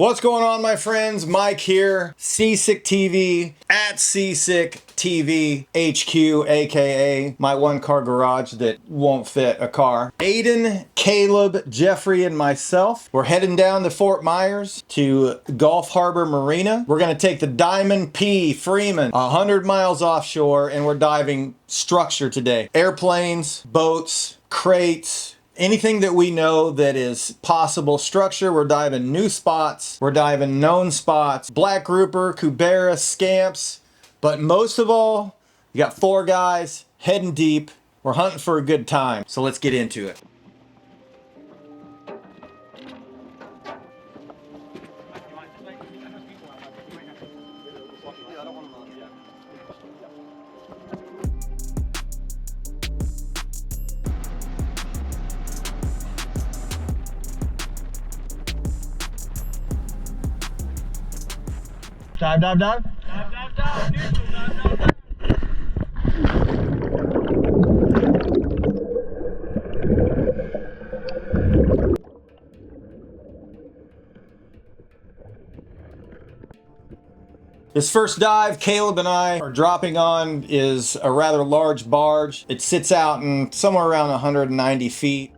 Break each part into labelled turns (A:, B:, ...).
A: What's going on, my friends? Mike here, SEASIC TV at SEASIC TV HQ, aka my one car garage that won't fit a car. Aiden, Caleb, Jeffrey, and myself, we're heading down to Fort Myers to Gulf Harbor Marina. We're gonna take the Diamond P Freeman 100 miles offshore, and we're diving structure today. Airplanes, boats, crates, anything that we know that is possible structure. We're diving new spots. We're diving known spots. Black grouper, cubera, scamps. But most of all, you got 4 guys heading deep. We're hunting for a good time. So let's get into it. Dive, dive, dive.
B: Dive, dive, dive. Neutral, dive, dive, dive.
A: This first dive Caleb and I are dropping on is a rather large barge. It sits out in somewhere around 190 feet.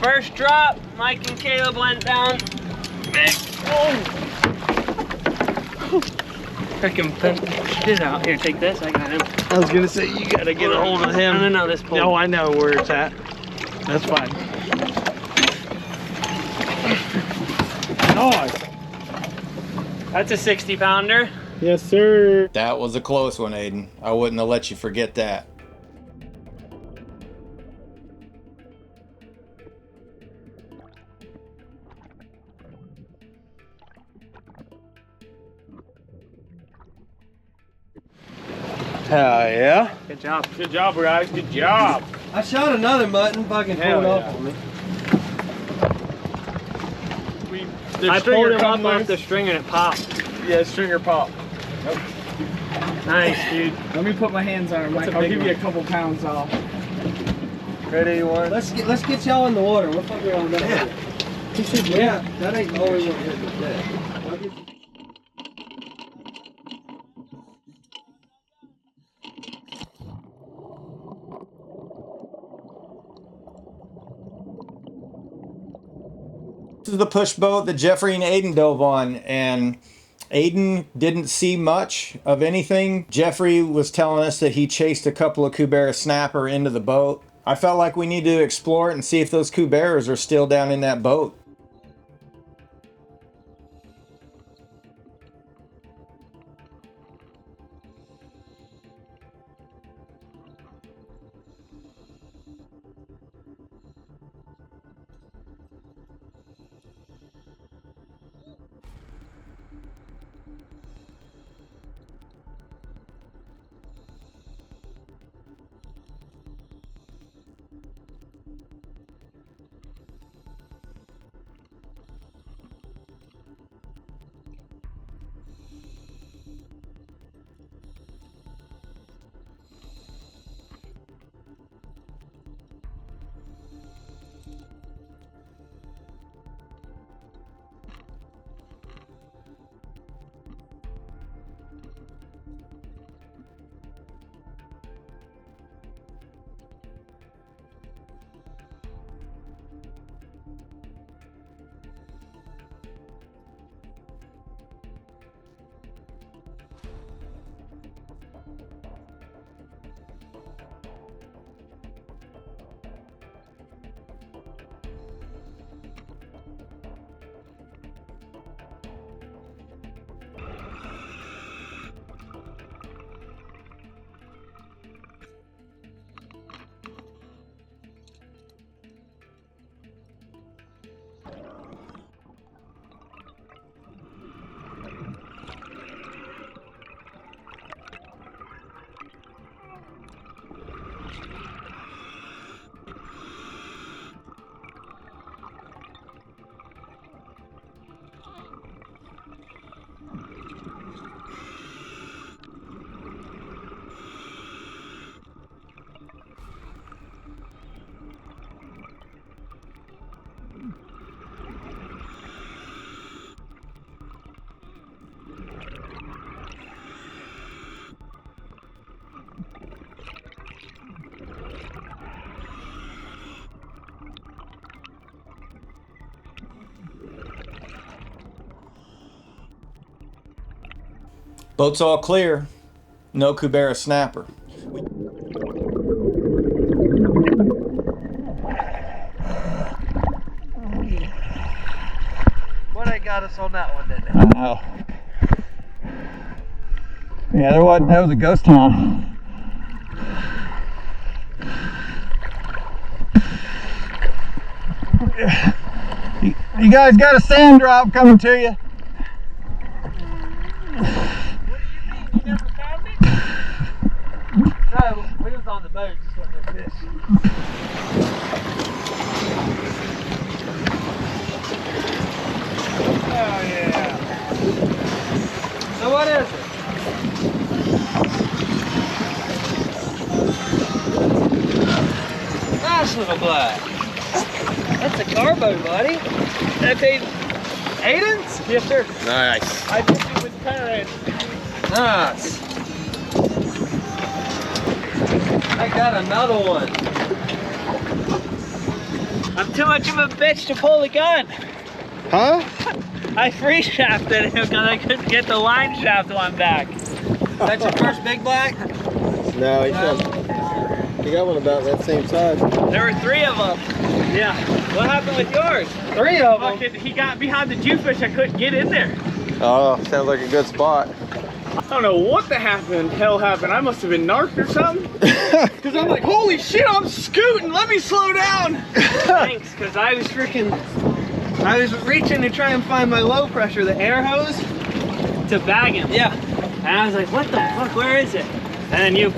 B: First drop, Mike and Caleb went down. Oh! Freaking shit out. Here, take this. I got him.
C: I was gonna say, you gotta get a hold of him.
B: No, this pole.
C: No, I know where it's at. That's fine. Nice.
B: That's a 60-pounder.
C: Yes, sir.
A: That was a close one, Aiden. I wouldn't have let you forget that.
C: Hell yeah.
B: Good job.
C: Good job, guys. Good job.
D: I shot another mutton, fucking pulled off on me.
C: The
B: I
C: stringer
B: pulled him
C: come
B: up off
C: loose.
B: the string and it popped.
C: Yeah, stringer pop.
B: Nice, dude.
C: Let me put my hands on her, Mike.
B: a
C: I'll
B: big
C: give you a
B: one.
C: couple pounds off.
A: Ready, one?
D: Let's get y'all in the water. We'll figure on that. Yeah, that ain't always what hit the dead.
A: This is the push boat that Jeffrey and Aiden dove on, and Aiden didn't see much of anything. Jeffrey was telling us that he chased a couple of Kubera snapper into the boat. I felt like we need to explore it and see if those Kuberas are still down in that boat. Boat's all clear. No Kubera snapper.
D: What I got us on that one, didn't it?
A: I know. Yeah, that was a ghost town. You guys got a sand drop coming to you.
B: You never found it? No, we was on the boat just letting them fish.
C: Oh yeah.
B: So what is it? Nice little black. That's a carbo, buddy. That's Aiden's? Yes, sir.
C: Nice.
B: I just it with current.
D: Nice. I got another one.
B: I'm too much of a bitch to pull the gun.
C: Huh?
B: I free shafted him because I couldn't get the line shaft on back.
D: That's your first big black?
C: No, he got one about that same size.
B: There were 3 of them. Yeah. What happened with yours?
C: 3 of them?
B: Fucking, he got behind the Jewfish. I couldn't get in there.
C: Oh, sounds like a good spot. I don't know what the hell happened. I must have been narked or something. Because I'm like, holy shit, I'm scooting. Let me slow down.
B: Thanks, because I was reaching to try and find my low pressure, the air hose, to bag him.
D: Yeah.
B: And I was like, what the fuck, where is it? And then you,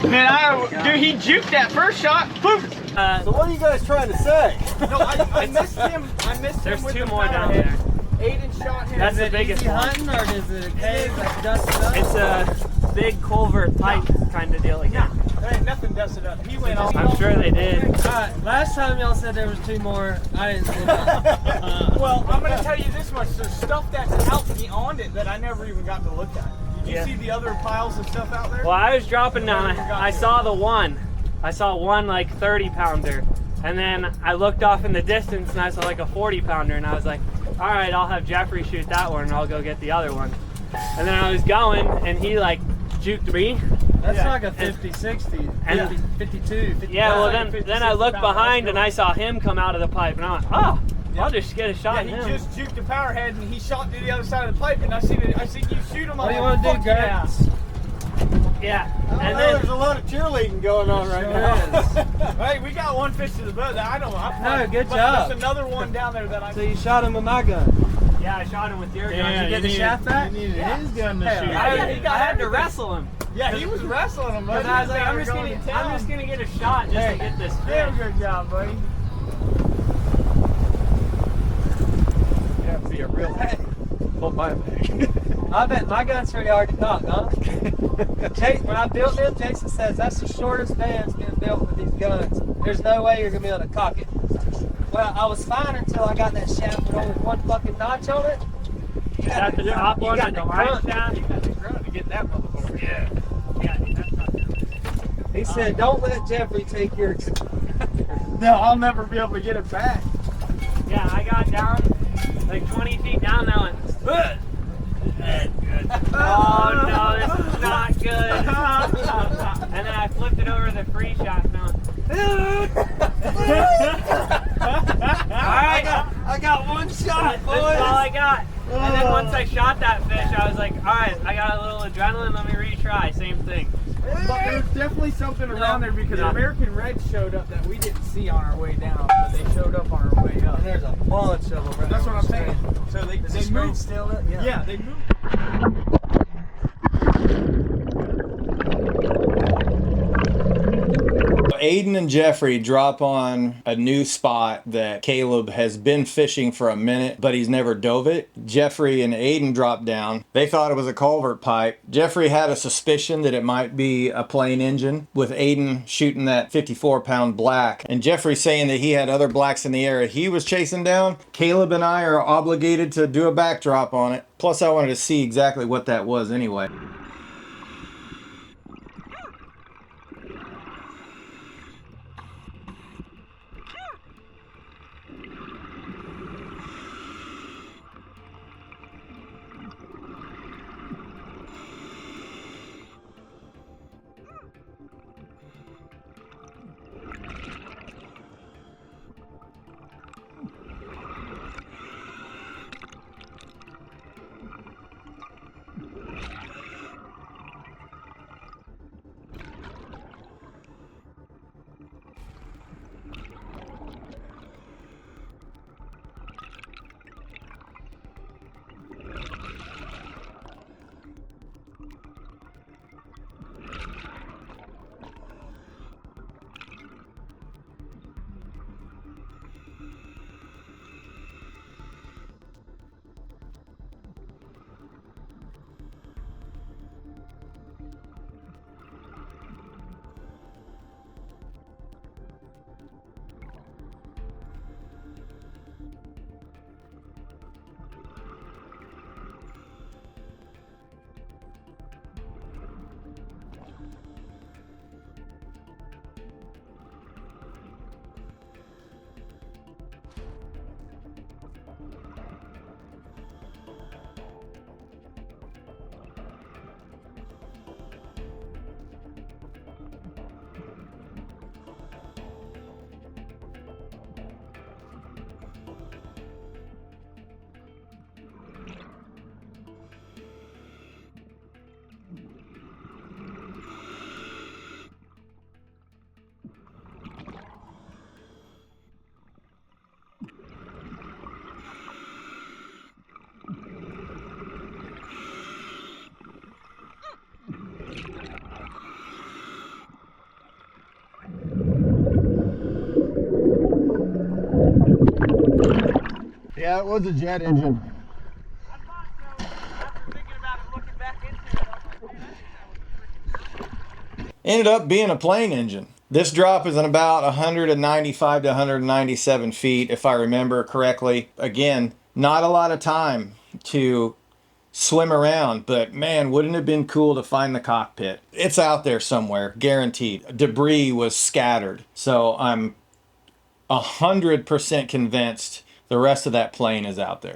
C: Man, dude, he juked that first shot. Poof.
A: So what are you guys trying to say?
C: No, I missed him.
B: There's
C: with
B: two
C: the
B: more down there.
C: Aiden shot him.
B: That's the
D: Is it
B: biggest
D: easy
B: one.
D: hunting or is it a cave like dusted up?
B: It's a big culvert pipe kind of deal again.
C: There ain't nothing dusted up. He went off.
B: I'm sure they did.
D: Alright, last time y'all said there was 2 more. I didn't see that.
C: Well, I'm gonna tell you this much. There's stuff that's out beyond it that I never even got to look at. Did you see the other piles of stuff out there?
B: Well, I was dropping down. I saw the one. I saw one like 30-pounder. And then I looked off in the distance and I saw like a 40-pounder. And I was like, all right, I'll have Jeffrey shoot that one and I'll go get the other one. And then I was going and he like juked me.
D: That's like a 50, 60, 50, 52, 55.
B: Yeah, well then I looked behind and I saw him come out of the pipe and I'm like, oh, I'll just get a shot at
C: He
B: him.
C: just juked the power head and he shot to the other side of the pipe and I seen you shoot him.
D: What do you want to do, Grant?
B: Yeah.
A: I
B: And
A: know
B: then
A: there's a lot of cheerleading going on right now.
C: Hey, we got one fish to the boat that I don't know.
D: No, good
C: but
D: job.
C: There's another one down there that I.
D: So you shot him with my gun.
B: yeah, I shot him with your gun.
D: Did you get the shaft back?
C: his gun to shoot.
B: I had to wrestle him.
C: Yeah, he was wrestling him, buddy.
B: Because I was like, I'm just gonna get a shot just to get this
C: Damn
B: fish.
C: good job, buddy.
A: You have to be a real pull my bag.
D: I bet my gun's pretty hard to cock, huh? When I built them, Jason says that's the shortest van's been built with these guns. There's no way you're gonna be able to cock it. Well, I was fine until I got that shaft with only one fucking notch on it.
B: Is that the top one with the right shaft?
C: You got the grunt to get that motherfucker.
B: Yeah, that's not good.
D: He said, "Don't let Jeffrey take your."
C: No, I'll never be able to get it back.
B: Yeah, I got down like 20 feet down there and went, "Ugh." Oh no, this is not good. And then I flipped it over the free shot and I went, Alright,
D: I got one shot,
B: this is all I got. And then once I shot that fish, I was like, alright, I got a little adrenaline, let me retry, same thing.
C: But there's definitely something around there because American Reds showed up that we didn't see on our way down, but they showed up on our way up.
D: And there's a bunch of them. Right.
C: That's what I'm saying. So they moved.
D: Still it?
C: Yeah, they moved.
A: Aiden and Jeffrey drop on a new spot that Caleb has been fishing for a minute, but he's never dove it. Jeffrey and Aiden dropped down. They thought it was a culvert pipe. Jeffrey had a suspicion that it might be a plane engine, with Aiden shooting that 54-pound black. And Jeffrey saying that he had other blacks in the area he was chasing down. Caleb and I are obligated to do a backdrop on it. Plus, I wanted to see exactly what that was anyway. Yeah, it was a jet engine.
B: I thought so. After thinking about it, looking back into it, I'm like, man, I think that was a freaking...
A: Ended up being a plane engine. This drop is in about 195 to 197 feet, if I remember correctly. Again, not a lot of time to swim around, but man, wouldn't it have been cool to find the cockpit? It's out there somewhere, guaranteed. Debris was scattered, so I'm 100% convinced the rest of that plane is out there.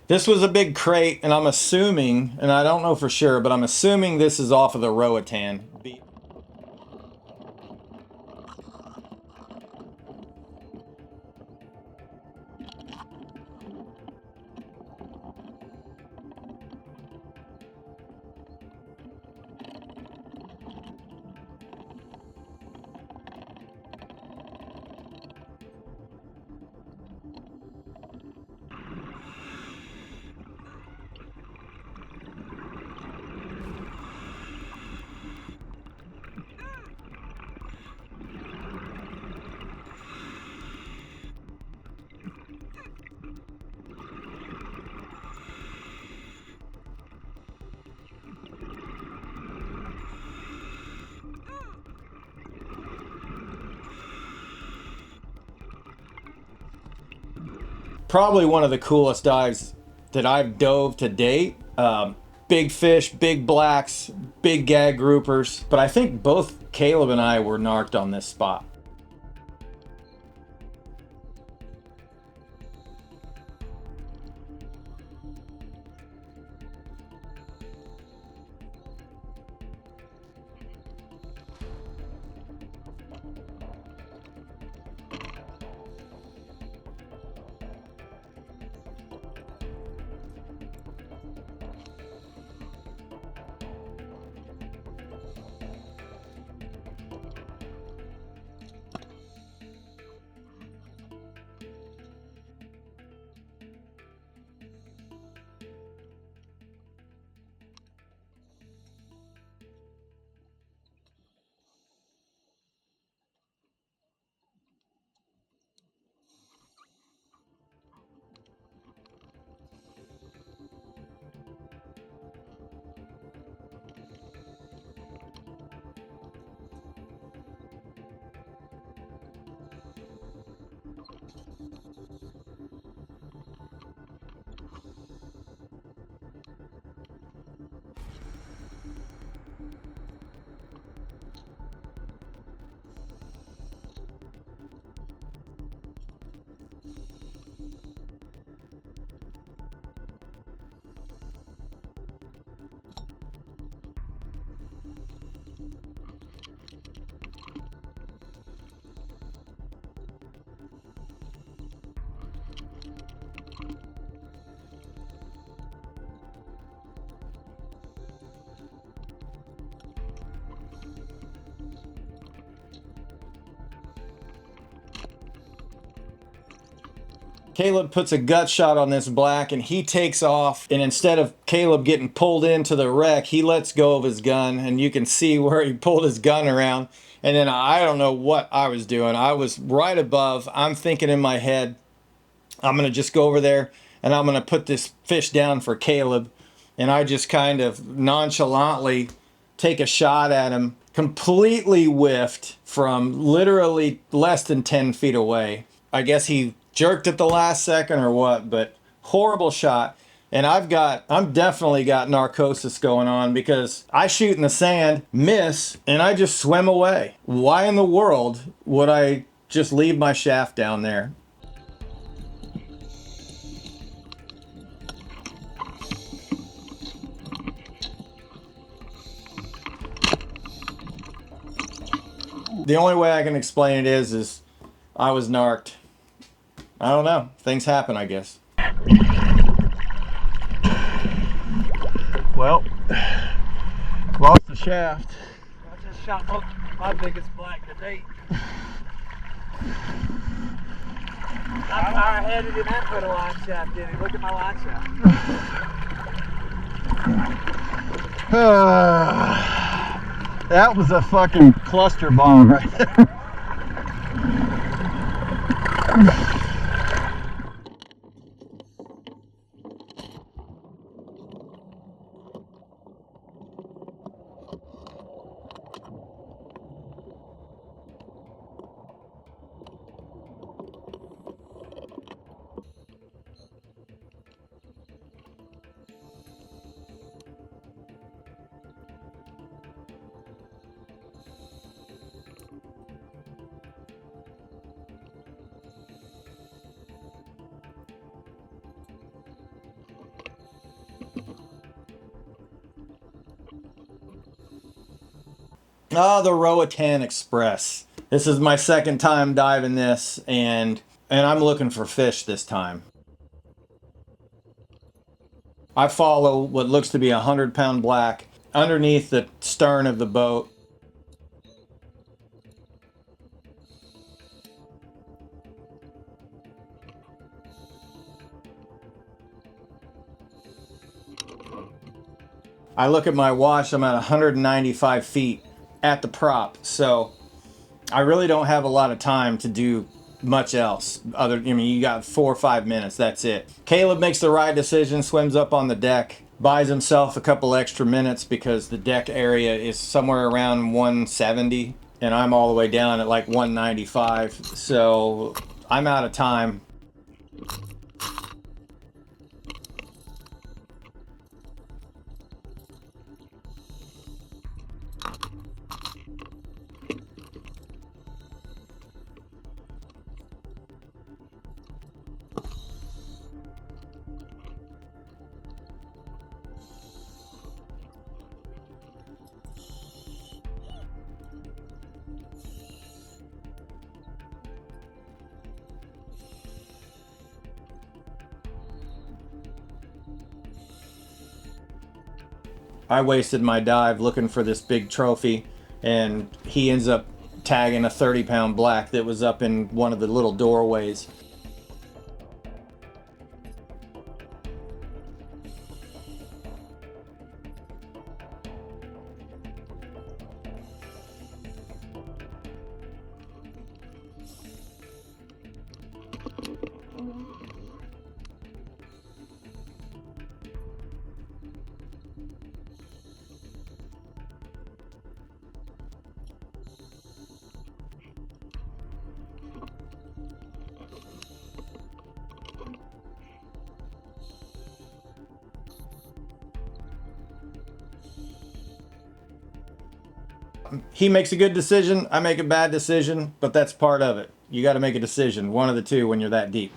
A: This was a big crate, and I'm assuming, and I don't know for sure, but I'm assuming this is off of the Rowitan. Probably one of the coolest dives that I've dove to date. Big fish, big blacks, big gag groupers. But I think both Caleb and I were narked on this spot. Caleb puts a gut shot on this black and he takes off, and instead of Caleb getting pulled into the wreck, he lets go of his gun, and you can see where he pulled his gun around. And then I don't know what I was doing. I was right above. I'm thinking in my head, I'm going to just go over there and I'm going to put this fish down for Caleb. And I just kind of nonchalantly take a shot at him, completely whiffed from literally less than 10 feet away. I guess he jerked at the last second or what, but horrible shot. And I'm definitely got narcosis going on, because I shoot in the sand, miss, and I just swim away. Why in the world would I just leave my shaft down there? The only way I can explain it is I was narked. I don't know. Things happen, I guess. Well, lost the shaft.
D: I just shot my biggest black to date. I power-headed him and put a line shaft in him. Look at my line shaft.
A: That was a fucking cluster bomb right there. Oh, the Rowitan Express. This is my second time diving this, and I'm looking for fish this time. I follow what looks to be a 100-pound black underneath the stern of the boat. I look at my watch, I'm at 195 feet at the prop, so I really don't have a lot of time to do much else. You got 4 or 5 minutes, that's it. Caleb makes the right decision, swims up on the deck, buys himself a couple extra minutes because the deck area is somewhere around 170, and I'm all the way down at like 195, so I'm out of time. I wasted my dive looking for this big trophy, and he ends up tagging a 30-pound black that was up in one of the little doorways. He makes a good decision, I make a bad decision, but that's part of it. You got to make a decision, one of the two when you're that deep.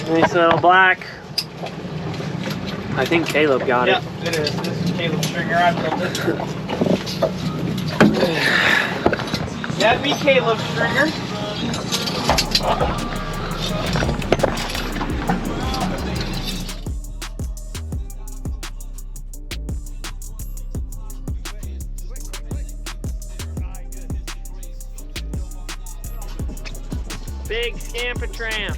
B: Nice little black. I think Caleb got it.
C: Yeah, it is. This is Caleb's stringer. I built it. That'd be Caleb's stringer.
B: Big scamper tramp.